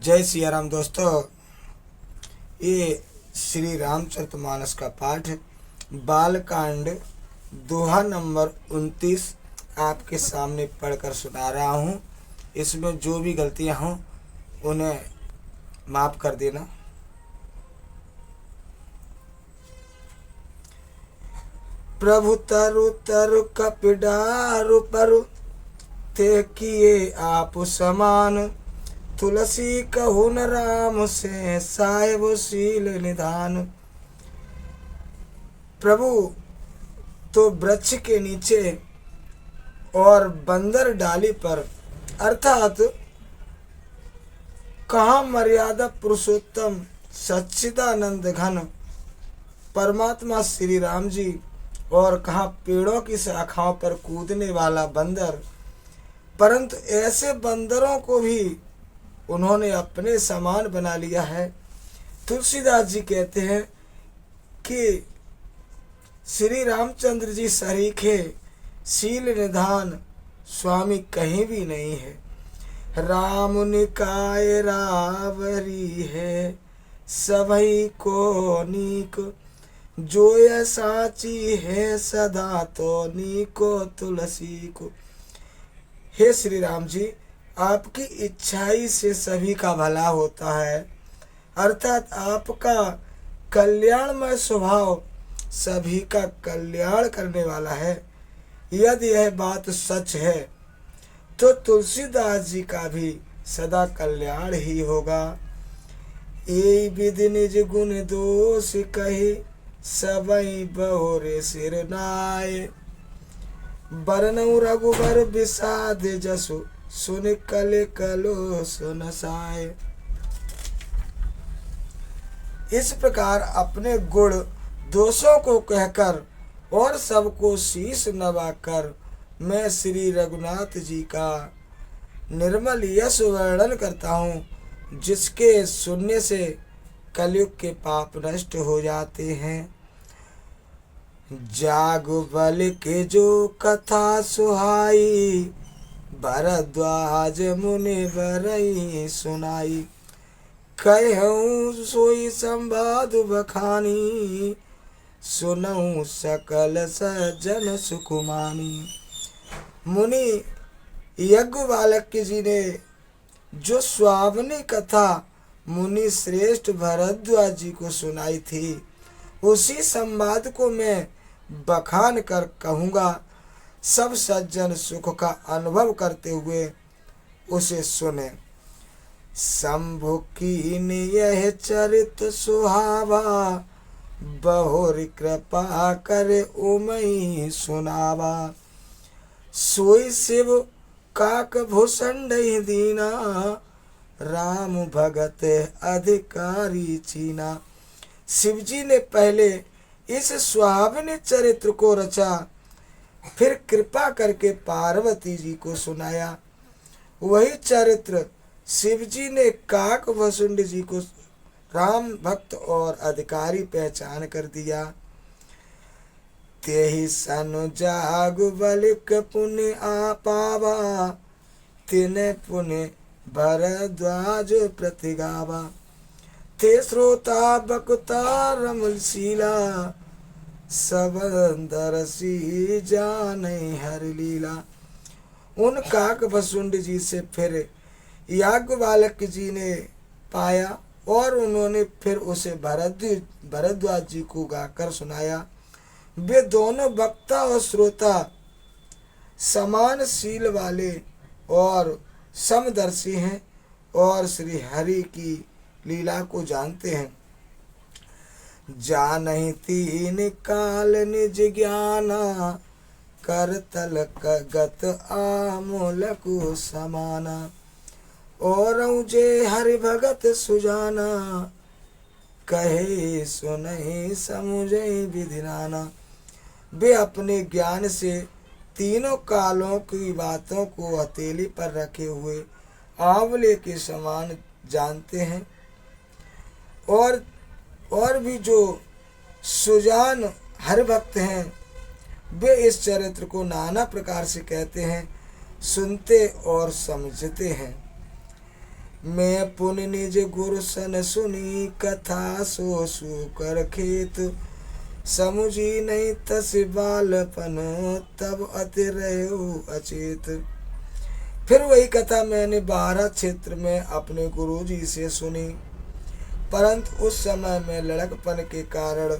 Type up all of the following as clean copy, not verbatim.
जय सिया राम दोस्तों। ये श्री रामचरितमानस का पाठ बालकांड दोहा नंबर 29 आपके सामने पढ़कर सुना रहा हूँ। इसमें जो भी गलतियाँ हों उन्हें माफ़ कर देना। प्रभु तरु तरु कपिडारु परु ते किए आप समान, तुलसी कहु न राम से साहेब शील निधान। प्रभु तो वृक्ष के नीचे और बंदर डाली पर, अर्थात कहाँ मर्यादा पुरुषोत्तम सच्चिदानंद घन परमात्मा श्री राम जी और कहाँ पेड़ों की शाखाओं पर कूदने वाला बंदर। परंतु ऐसे बंदरों को भी उन्होंने अपने समान बना लिया है। तुलसीदास जी कहते हैं कि श्री रामचंद्र जी सरीखे शील निधान स्वामी कहीं भी नहीं है। राम निकाय रावरी है सभई को नीक, जो यह साची है सदा तो नीको तुलसी को। हे श्री राम जी, आपकी इच्छाई से सभी का भला होता है, अर्थात आपका कल्याणमय स्वभाव सभी का कल्याण करने वाला है। यदि यह बात सच है तो तुलसीदास जी का भी सदा कल्याण ही होगा। ये विधि निज गुण दोष कही सबई बहुरे सिर नाय, बरनऊ रघुबर विषाद जसु सुन कले कलो सुन साय। इस प्रकार अपने गुण दोषों को कहकर और सबको शीश नवाकर मैं श्री रघुनाथ जी का निर्मल यश वर्णन करता हूँ, जिसके सुनने से कलयुग के पाप नष्ट हो जाते हैं। जागबल के जो कथा सुहाई, भरद्वाज मुनि बरई सुनाई, कहूँ सोई संवाद बखानी, सुनऊँ सकल सज्जन सुकुमानी। मुनि यज्ञ बालक जी ने जो स्वावनी कथा मुनि श्रेष्ठ भरद्वाज जी को सुनाई थी, उसी संवाद को मैं बखान कर कहूँगा। सब सज्जन सुख का अनुभव करते हुए उसे सुने। शंभु कीन यह चरित सुहावा, बहुर कृपा करे उमई सुनावा, सोई शिव काक भूषण दीना, राम भगत अधिकारी चीना। शिवजी ने पहले इस सुहावनी चरित्र को रचा, फिर कृपा करके पार्वती जी को सुनाया। वही चरित्र शिवजी ने काक भसुंड जी को राम भक्त और अधिकारी पहचान कर दिया। तेहि सन जाग बलिक पुण्य आपावा, तिने पुण्य भरद्वाज प्रतिगावा, ते श्रोता बकुता रमशीला, सबंदरसी जाने हर लीला। उन काक भसुंड जी से फिर याज्ञ बालक जी ने पाया और उन्होंने फिर उसे भरद्वाज जी को गाकर सुनाया। वे दोनों वक्ता और श्रोता समान शील वाले और समदर्शी हैं और श्री हरि की लीला को जानते हैं। जानहि तीन काल निज ज्ञाना, कर तल गत आमूलकु समाना, और जे हरि भगत सुजाना, कहे सुनहि समुझे विधि नाना। वे अपने ज्ञान से तीनों कालों की बातों को हथेली पर रखे हुए आंवले के समान जानते हैं, और भी जो सुजान हर भक्त हैं, वे इस चरित्र को नाना प्रकार से कहते हैं, सुनते और समझते हैं। मैं पुन निज गुरु सन सुनी कथा सो सुकर खेत समुझी नहीं तस बालपन तब अति रहो अचेत। फिर वही कथा मैंने 12 क्षेत्र में अपने गुरुजी से सुनी, परंतु उस समय में लड़कपन के कारण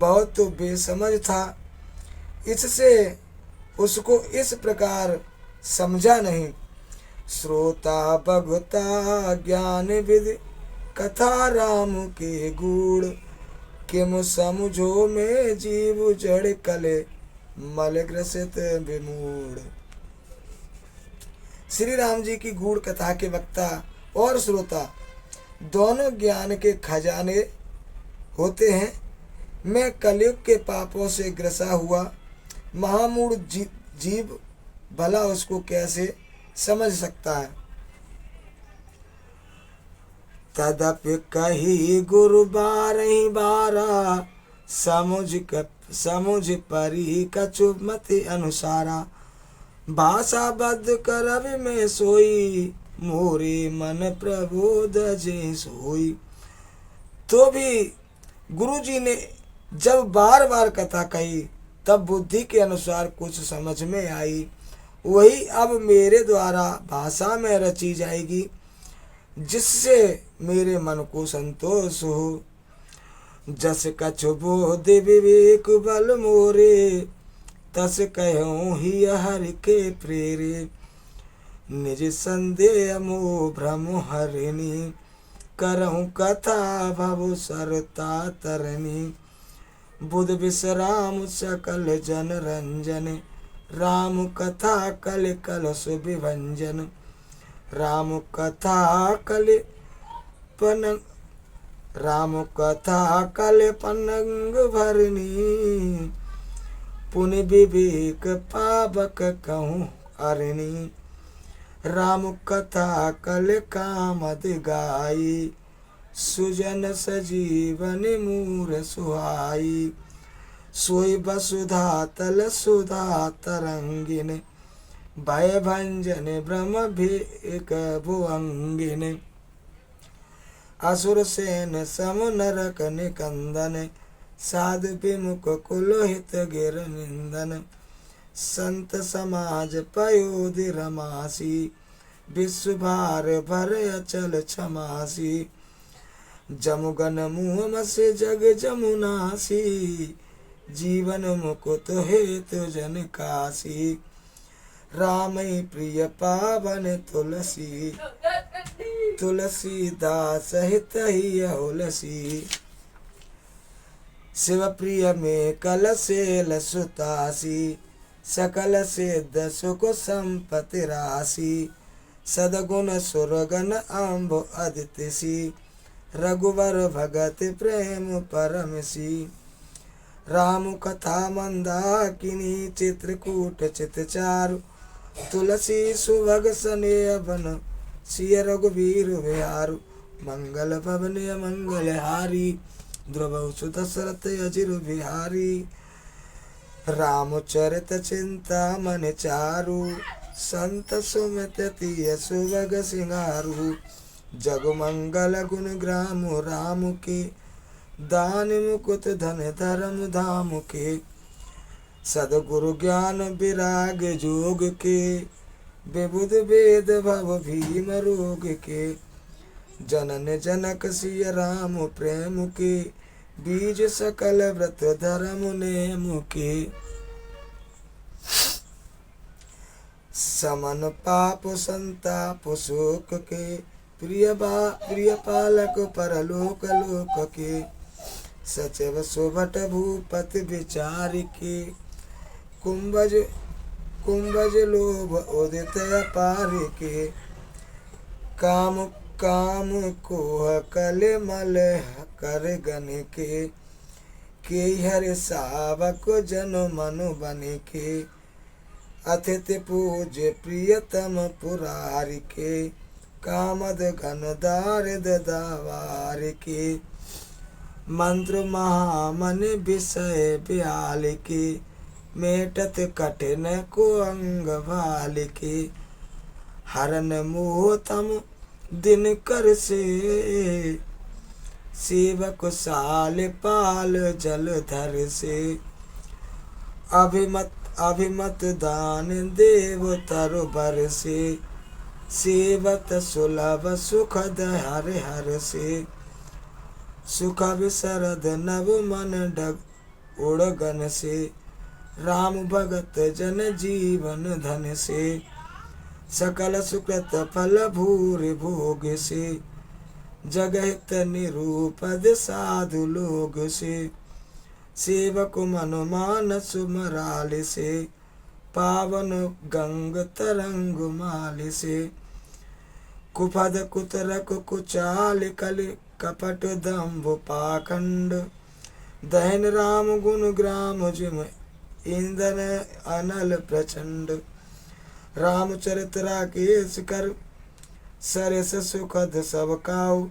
बहुत बेसमझ था, इससे उसको इस प्रकार समझा नहीं। श्रोता भगता ज्ञान विधि कथा राम के गुण किम समझो में जीव जड़ कले मल ग्रसित विमूढ़। श्री राम जी की गूढ़ कथा के वक्ता और श्रोता दोनों ज्ञान के खजाने होते हैं। मैं कलयुग के पापों से ग्रसा हुआ महामूढ़ जीव भला उसको कैसे समझ सकता है। तदपि कही गुरु बारही बारा समुझ परी कछु मति अनुसारा भाषा बद्ध करवि में सोई मोरे मन प्रबोध जे सोई। तो भी गुरुजी ने जब बार बार कथा कही तब बुद्धि के अनुसार कुछ समझ में आई, वही अब मेरे द्वारा भाषा में रची जाएगी जिससे मेरे मन को संतोष हो। जस कछु बोध विवेक बल मोरे तस कहूँ ही हरि के प्रेरे निज संदेह मोह भ्रम हरिणी करहूँ कथा भव सरता तरनी बुध विश्राम सकल जन रंजन राम कथा कल कल सुविभंजन राम कथा कल पनंग भरनी पुनि विवेक पावक कहूँ अरणी राम कथा कल कामद गाई सुजन सजीवन मूर सुहाई सोई वसुधा तल सुधा तरंगिन भय भंजन ब्रह्म भेक भुअंगिन असुर सेन सम नरक निकंदन साधु विमुख कुलोहित गिर निंदन संत समाज पयोधि रमासी विश्व भार भर अचल क्षमासी जमुगन मुँह से जग जमुनासी जीवन मुकुत हेतु जन काशी राम प्रिय पावन तुलसी तुलसीदास हित ही हुलसी शिव प्रिय में कल से सुतासी सकल सिद्ध सुख संपत्ति राशि सदगुण सुरगन अम्ब अदितिसी रघुवर भगत प्रेम परमसी राम कथा मंदाकिनी चित्रकूट चित चारु तुलसी सुभग सनेह बन सिय रघुवीर विहारु मंगल भवन मंगल हारी ध्रुव सुत दशरथ अजिर बिहारी रामचरित चिंता मन चारु संत सुमित तीय सुभग सिंगारु जग मंगल गुण ग्राम राम के दान मुकुट धन धर्म धाम के सदगुरु ज्ञान विराग जोग के विबुध वेद भव भीम रोग के जनन जनक सिय राम प्रेम के बीज सकल व्रत धर्म नेम के समन पाप संताप शोक के प्रिय पालक परलोक लोक के सचिव सुभट भूपति विचार के कुंभज लोभ उदित अपार के काम कोह कल मल कर गन के हर सावक जन मनु बन के अतिथि पूज्य प्रियतम पुरारी के कामद घन दारिद दावार के मंत्र महामन विषय ब्याल के मेटत कठिन को अंग भाल के हरन मोहतम दिन कर से, सेवक साल पाल जलधर से। अभिमत दान देव तरु बर से, सेवत सुलभ सुखद हर हर से। सुख विसरद नव मन डग उड़गन से, राम भगत जन जीवन धन से। सकल सुकृत फल भूरि भोग से, जगहित निरूपद साधु लोग से। सेवक मन मानस मराल से, पावन गंग तरंग माल से। कुपद कुतरक कुचाल कल कपट दम्भ पाखंड, दहन राम गुण ग्राम जिम इंदन अनल प्रचंड। रामचरित राकेश कर, सरस सुखद सब काऊ।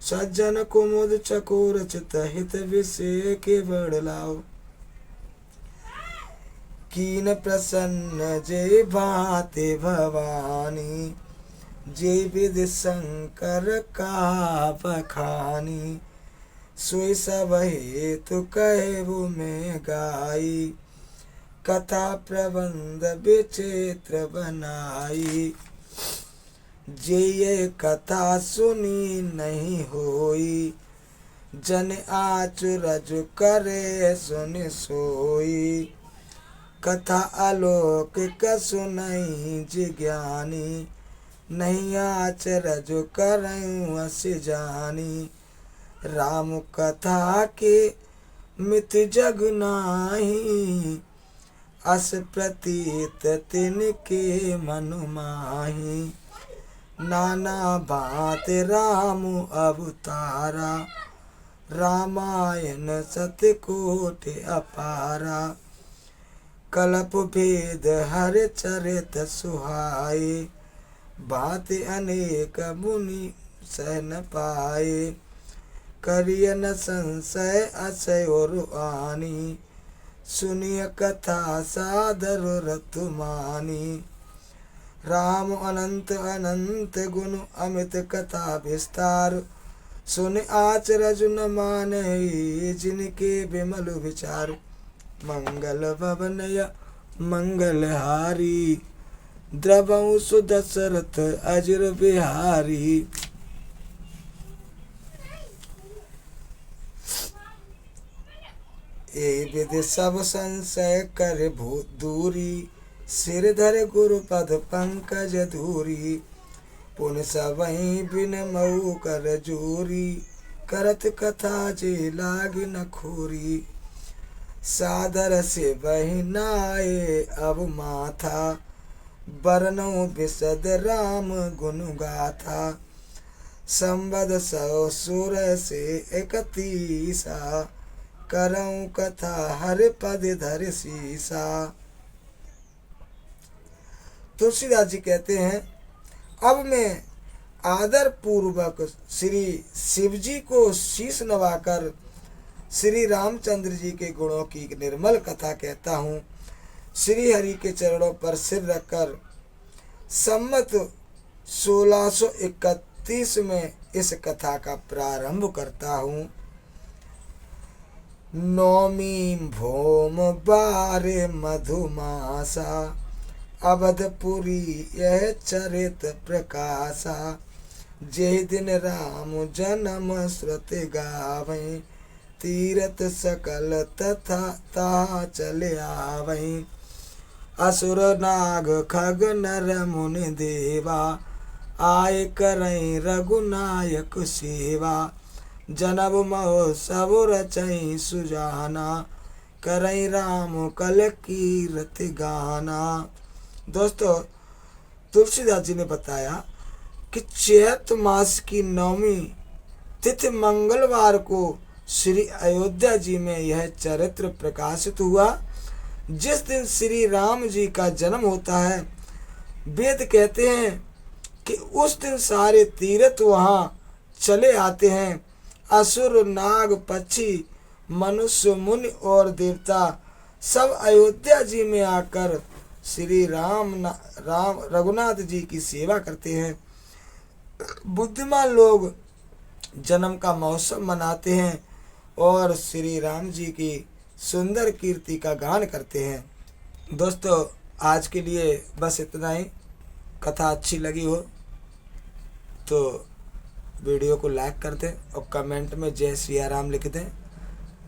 सज्जन कुमुद चकोर चित हित विषय के बड़लाओ। कीन प्रसन्न जय भाते भवानी, जय विधि शंकर का बखानी। सोई सब हेतु कहबो में गाई, कथा प्रबंध विचित्र बनाई। जे कथा सुनी नहीं होई, जन आचरज करे सुन सोई। कथा अलौकिक सुनई जिज्ञानी, नहीं आचरज करऊँ अस जानी। राम कथा के मित जग नाही, अस प्रतीत तिनके मन माही। नाना बात राम अवतारा, रामायण सतकोट अपारा। कल्प भेद हर चरित सुहाए, बात अनेक मुनि सह न पाए। करिय न संशय अक्षय और आनी, सुनिय कथा सादर रतु मानी। राम अनंत अनंत गुण अमित कथा विस्तार, सुन आचरज न माने जिनके विमल विचार। मंगल भवनय मंगलहारी, द्रवहु सुदशरथ अजर बिहारी। ए विधि सब संशय कर भूत दूरी, सिर धर गुरु पद पंकज धूरी। पुन सबहि बिन मऊ कर जोरी, करत कथा जे लाग न खोरी। सादर से बहि नाये अब माथा, बरनऊ बिसद राम गुण गाथा। संबद सौ सुर से 31, करऊँ कथा हर पद धर सीसा। तुलसीदास जी कहते हैं, अब मैं आदर पूर्वक श्री शिव जी को शीश नवाकर श्री रामचंद्र जी के गुणों की निर्मल कथा कहता हूँ। श्री हरि के चरणों पर सिर रखकर सम्मत 1631 में इस कथा का प्रारंभ करता हूँ। नौमी भौम बारे मधुमासा, अवधपुरी यह चरित प्रकाशा। जे दिन राम जन्म श्रुति गावै, तीरथ सकल तथा ता चले आवै। असुर नाग खग नर मुनि देवा, आय करई रघुनायक सेवा। जनब महोत्सव रचई सुजाना, करई राम कल कीरति गाना। दोस्तों, तुलसीदास जी ने बताया कि चैत मास की 9वीं तिथि मंगलवार को श्री अयोध्या जी में यह चरित्र प्रकाशित हुआ। जिस दिन श्री राम जी का जन्म होता है, वेद कहते हैं कि उस दिन सारे तीर्थ वहाँ चले आते हैं। असुर नाग पक्षी मनुष्य मुनि और देवता सब अयोध्या जी में आकर श्री राम रघुनाथ जी की सेवा करते हैं। बुद्धिमान लोग जन्म का महोत्सव मनाते हैं और श्री राम जी की सुंदर कीर्ति का गान करते हैं। दोस्तों, आज के लिए बस इतना ही। कथा अच्छी लगी हो तो वीडियो को लाइक कर दें और कमेंट में जय सिया राम लिख दें।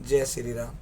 जय श्री राम।